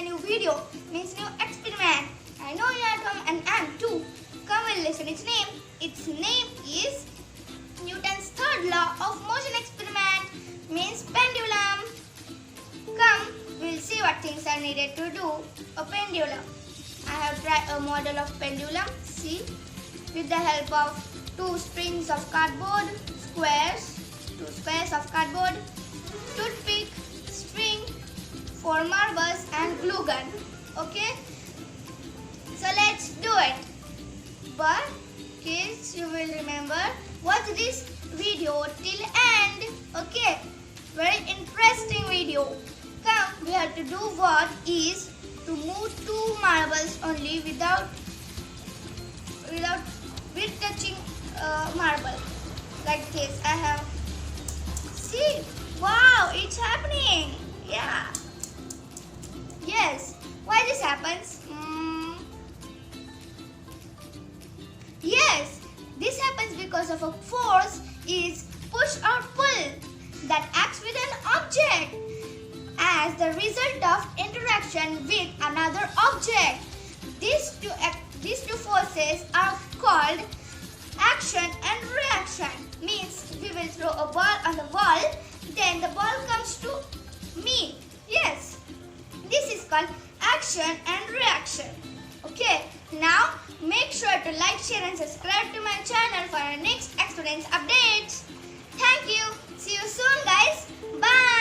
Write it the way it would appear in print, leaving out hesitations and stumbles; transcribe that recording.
a new video, means new experiment. I know you are at home and I am too. Come and listen its name. Its name is Newton's third law of motion experiment, means pendulum. Come, we'll see what things are needed to do a pendulum. I have tried a model of pendulum, see, with the help of two strings of cardboard, two squares of cardboard, toothpick, string, 4 marbles and glue gun. Okay, so let's do it. But kids, you will remember, watch this video till end. Okay, very interesting video. Come, we have to do what is to move 2 marbles only without touching marble. Like this. I have, see, wow, it's happening. Yeah. Yes. Why this happens? Yes, this happens because of a force is push or pull that acts with an object as the result of interaction with another object. These two forces are called action and reaction. Means we will throw a ball on the wall, then the ball comes to me. Yes, this is called action and reaction. Okay, now make sure to like, share and subscribe to my channel for our next experience updates. Thank you. See you soon guys. Bye.